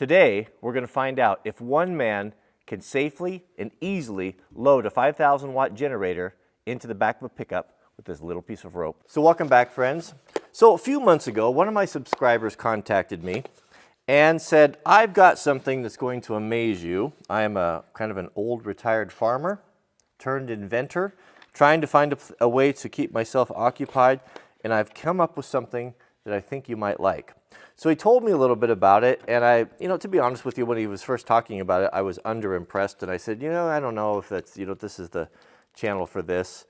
Today, we're going to find out if one man can safely and easily load a 5,000 watt generator into the back of a pickup with this little piece of rope. So welcome back, friends. So a few months ago, one of my subscribers contacted me and said, I've got something that's going to amaze you. I am a kind of an old retired farmer turned inventor, trying to find a way to keep myself occupied, and I've come up with something that I think you might like. So he told me a little bit about it, and to be honest with you, when he was first talking about it, I was underimpressed, and I said, I don't know if that's, this is the channel for this.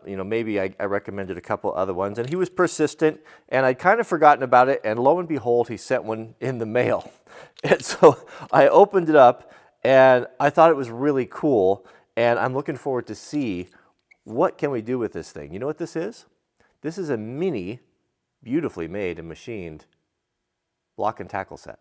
Maybe I recommended a couple other ones, and he was persistent, and I'd kind of forgotten about it, and lo and behold, he sent one in the mail. And so I opened it up, and I thought it was really cool, and I'm looking forward to see what can we do with this thing. You know what this is? This is a mini, beautifully made and machined block and tackle set.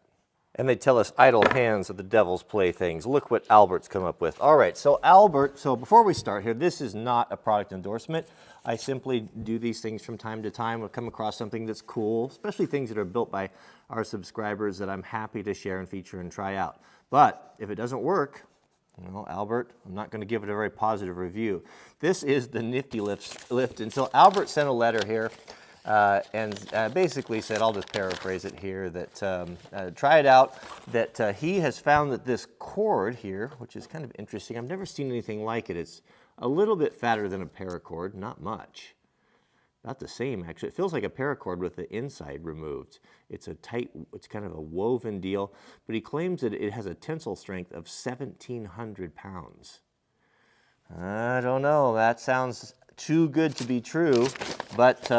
And they tell us idle hands are the devil's playthings. Look what Albert's come up with. All right, so Albert, before we start here, this is not a product endorsement. I simply do these things from time to time. We'll come across something that's cool, especially things that are built by our subscribers that I'm happy to share and feature and try out. But if it doesn't work, Albert, I'm not going to give it a very positive review. This is the Nifty-Lift. And so Albert sent a letter here and basically said, I'll just paraphrase it here, that try it out, that he has found that this cord here, which is kind of interesting, I've never seen anything like it. It's a little bit fatter than a paracord, not much. About the same, actually. It feels like a paracord with the inside removed. It's it's kind of a woven deal, but he claims that it has a tensile strength of 1,700 pounds. I don't know, that sounds too good to be true, but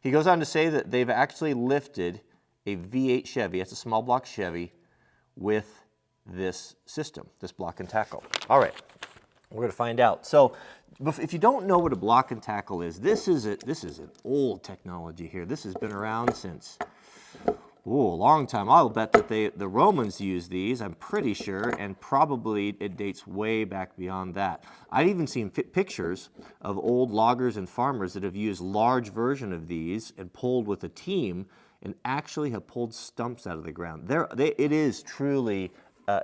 he goes on to say that they've actually lifted a V8 Chevy, that's a small block Chevy, with this system, this block and tackle. All right, we're going to find out. So if you don't know what a block and tackle is, this is an old technology here. This has been around since a long time. I'll bet that the Romans used these, I'm pretty sure, and probably it dates way back beyond that. I've even seen pictures of old loggers and farmers that have used large version of these and pulled with a team and actually have pulled stumps out of the ground. It is truly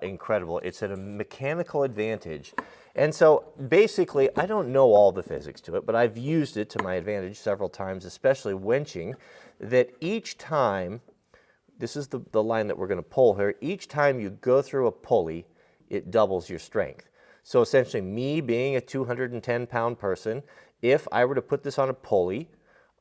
incredible. It's at a mechanical advantage. And so basically, I don't know all the physics to it, but I've used it to my advantage several times, especially winching, that each time, this is the line that we're going to pull here, each time you go through a pulley, it doubles your strength. So essentially, me being a 210-pound person, if I were to put this on a pulley,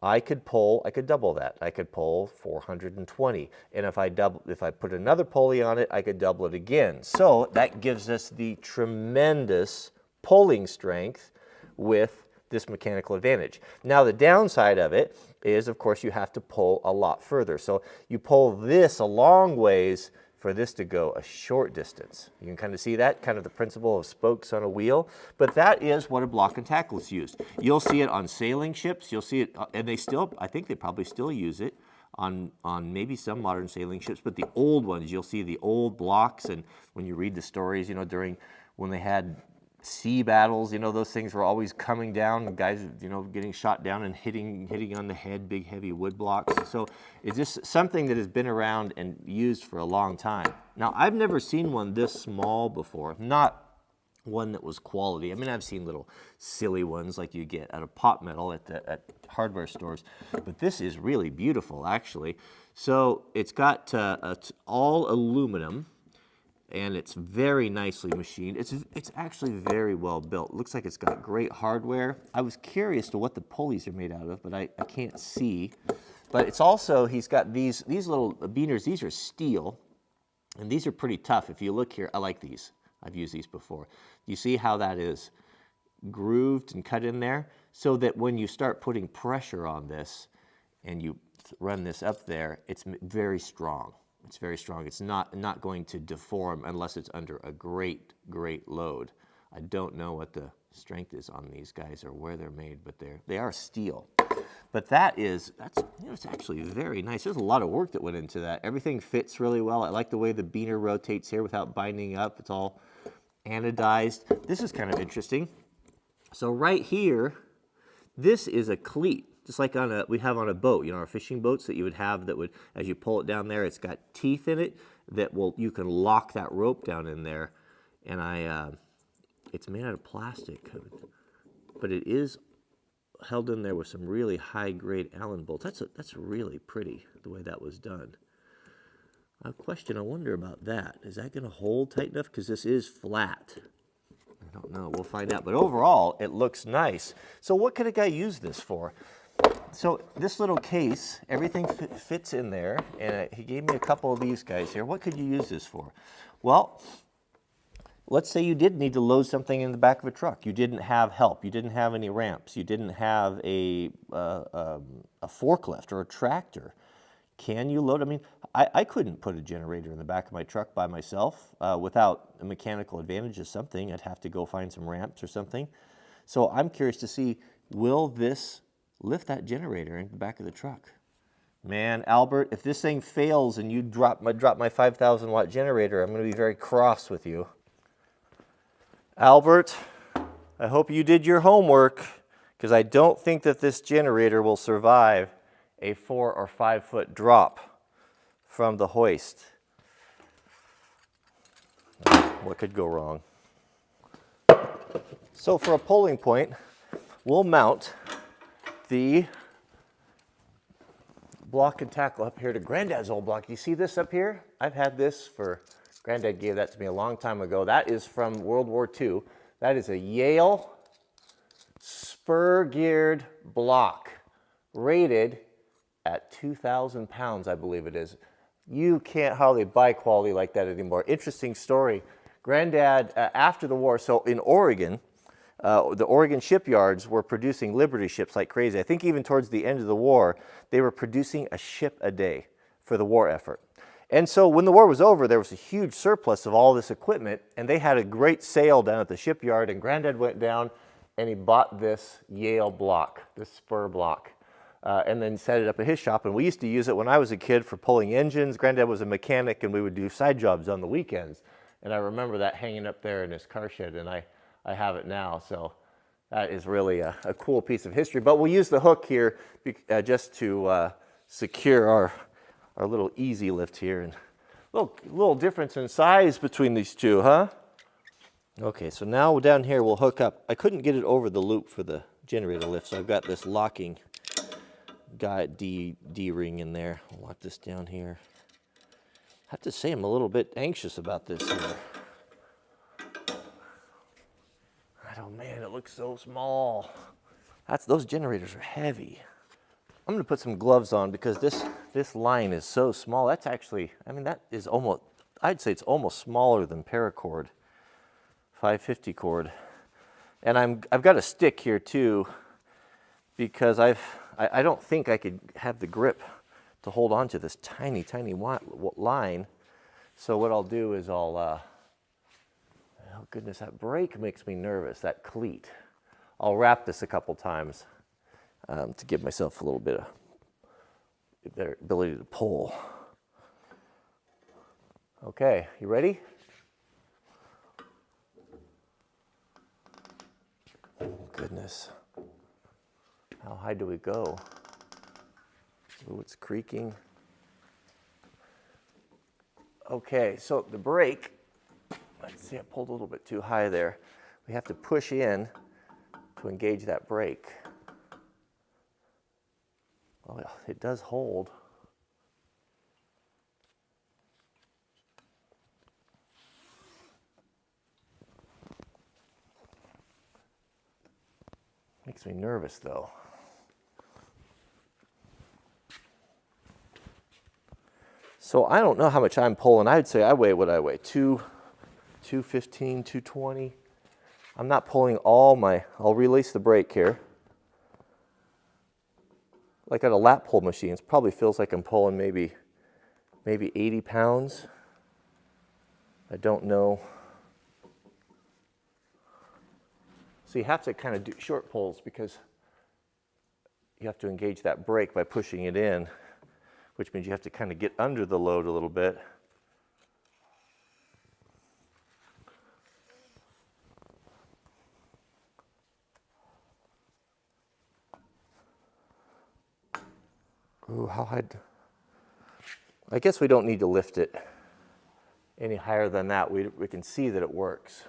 I could double that. I could pull 420. And if I put another pulley on it, I could double it again. So that gives us the tremendous pulling strength with this mechanical advantage. Now the downside of it is, of course, you have to pull a lot further. So you pull this a long ways for this to go a short distance. You can kind of see that, kind of the principle of spokes on a wheel, but that is what a block and tackle is used. You'll see it on sailing ships, you'll see it, and I think they probably still use it on maybe some modern sailing ships, but the old ones, you'll see the old blocks, and when you read the stories, during when they had sea battles, those things were always coming down, the guys, getting shot down and hitting on the head, big heavy wood blocks. So it's just something that has been around and used for a long time. Now, I've never seen one this small before, not one that was quality. I mean, I've seen little silly ones like you get out of pot metal at hardware stores, but this is really beautiful, actually. So it's got it's all aluminum, and it's very nicely machined. It's actually very well built. It looks like it's got great hardware. I was curious to what the pulleys are made out of, but I can't see. But it's also, he's got these little beaners. These are steel, and these are pretty tough. If you look here, I like these. I've used these before. You see how that is grooved and cut in there? So that when you start putting pressure on this and you run this up there, it's very strong. It's very strong. It's not going to deform unless it's under a great load. I don't know what the strength is on these guys or where they're made, but they are steel. But it's actually very nice. There's a lot of work that went into that. Everything fits really well. I like the way the beaner rotates here without binding up. It's all anodized. This is kind of interesting. So right here, this is a cleat. just like we have on a boat, you know, our fishing boats that you would have that would, as you pull it down there, it's got teeth in it that you can lock that rope down in there. And it's made out of plastic, but it is held in there with some really high-grade Allen bolts. That's really pretty, the way that was done. A question, I wonder about that. Is that going to hold tight enough? Because this is flat. I don't know. We'll find out. But overall, it looks nice. So what could a guy use this for? So this little case, everything fits in there. And he gave me a couple of these guys here. What could you use this for? Well, let's say you did need to load something in the back of a truck. You didn't have help. You didn't have any ramps. You didn't have a forklift or a tractor. Can you load? I mean, I couldn't put a generator in the back of my truck by myself without a mechanical advantage of something. I'd have to go find some ramps or something. So I'm curious to see, will this lift that generator in the back of the truck? Man, Albert, if this thing fails and you drop my 5,000 watt generator, I'm going to be very cross with you. Albert, I hope you did your homework, because I don't think that this generator will survive a 4 or 5 foot drop from the hoist. What could go wrong? So for a pulling point, we'll mount the block and tackle up here to Granddad's old block. You see this up here? I've had this for, Granddad gave that to me a long time ago. That is from World War II. That is a Yale spur-geared block, rated at 2,000 pounds, I believe it is. You can't hardly buy quality like that anymore. Interesting story. Granddad, after the war, so in Oregon, the Oregon shipyards were producing Liberty ships like crazy. I think even towards the end of the war, they were producing a ship a day for the war effort. And so when the war was over, there was a huge surplus of all this equipment, and they had a great sale down at the shipyard, and Granddad went down and he bought this Yale block, this spur block. And then set it up at his shop. And we used to use it when I was a kid for pulling engines. Granddad was a mechanic, and we would do side jobs on the weekends. And I remember that hanging up there in his car shed, and I have it now. So that is really a cool piece of history. But we'll use the hook here just to secure our little easy lift here. And little difference in size between these two, huh? Okay, so now down here we'll hook up. I couldn't get it over the loop for the generator lift, so I've got this locking D-ring in there. I'll lock this down here. I have to say I'm a little bit anxious about this here. Oh man, it looks so small. Those generators are heavy. I'm going to put some gloves on because this line is so small. That's actually, I mean, that is almost, I'd say it's almost smaller than paracord, 550 cord. And I've got a stick here too, because I don't think I could have the grip to hold on to this tiny line. So what I'll do is oh goodness, that brake makes me nervous, that cleat. I'll wrap this a couple times to give myself a little bit of better ability to pull. Okay, you ready? Oh goodness. How high do we go? Oh, it's creaking. Okay, so the brake, let's see, I pulled a little bit too high there. We have to push in to engage that brake. Oh, it does hold. Makes me nervous though. So I don't know how much I'm pulling. I'd say I weigh what I weigh, 215, 220. I'm not pulling I'll release the brake here. Like on a lap pull machine, it probably feels like I'm pulling maybe 80 pounds. I don't know. So you have to kind of do short pulls because you have to engage that brake by pushing it in, which means you have to kind of get under the load a little bit. Ooh, how high? I guess we don't need to lift it any higher than that. We can see that it works.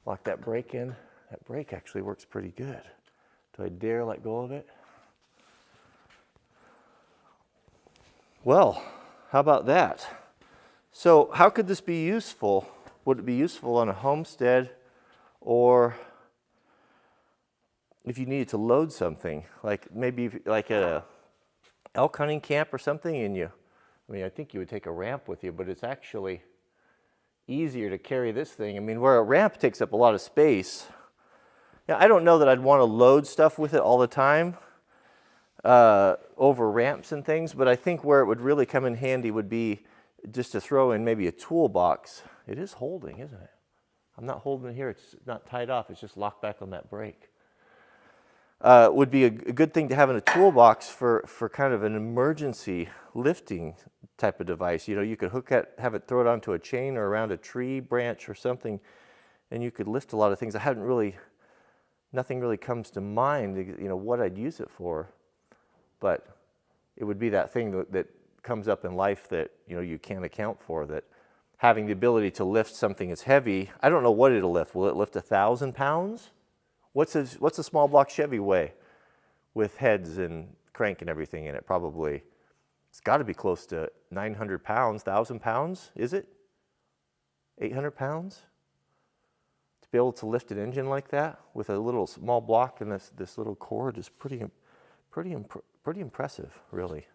Lock that brake in. That brake actually works pretty good. Do I dare let go of it? Well, how about that? So how could this be useful? Would it be useful on a homestead, or if you needed to load something, like maybe like at a elk hunting camp or something, and I mean, I think you would take a ramp with you, but it's actually easier to carry this thing. I mean, where a ramp takes up a lot of space. Now, I don't know that I'd want to load stuff with it all the time over ramps and things, but I think where it would really come in handy would be just to throw in maybe a toolbox. It is holding, isn't it? I'm not holding it here. It's not tied off. It's just locked back on that brake. Would be a good thing to have in a toolbox for kind of an emergency lifting type of device. You know, you could have it throw it onto a chain or around a tree branch or something, and you could lift a lot of things. Nothing really comes to mind, you know, what I'd use it for, but it would be that thing that comes up in life that, you know, you can't account for, that having the ability to lift something that's heavy. I don't know what it'll lift. Will it lift 1,000 pounds? What's a small block Chevy weigh with heads and crank and everything in it? Probably, it's got to be close to 900 pounds, 1,000 pounds, is it? 800 pounds? To be able to lift an engine like that with a little small block and this little cord is pretty impressive, really.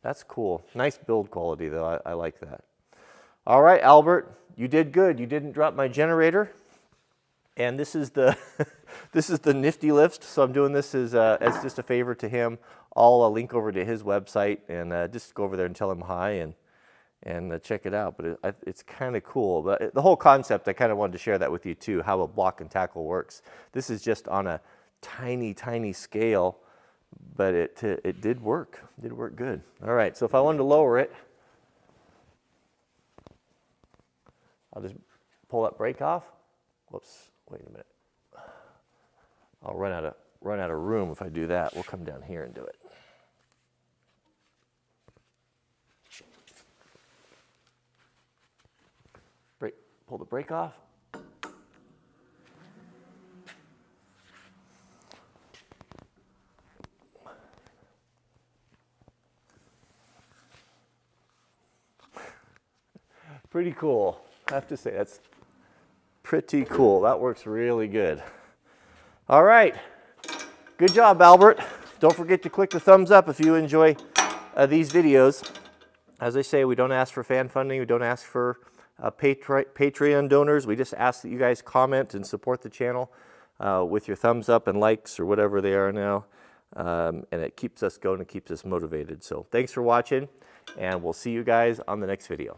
That's cool. Nice build quality, though. I like that. All right, Albert, you did good. You didn't drop my generator. And this is the this is the Nifty-Lift, so I'm doing this as just a favor to him. I'll link over to his website and just go over there and tell him hi and check it out. But it's kind of cool. But the whole concept, I kind of wanted to share that with you too, how a block and tackle works. This is just on a tiny scale, but it did work. It did work good. All right, so if I wanted to lower it, I'll just pull that brake off. Whoops. Wait a minute. I'll run out of room if I do that. We'll come down here and do it. Pull the brake off. Pretty cool. I have to say, that's pretty cool. That works really good. All right. Good job, Albert. Don't forget to click the thumbs up if you enjoy these videos. As I say, we don't ask for fan funding. We don't ask for Patreon donors. We just ask that you guys comment and support the channel with your thumbs up and likes or whatever they are now. And it keeps us going. It keeps us motivated. So thanks for watching, and we'll see you guys on the next video.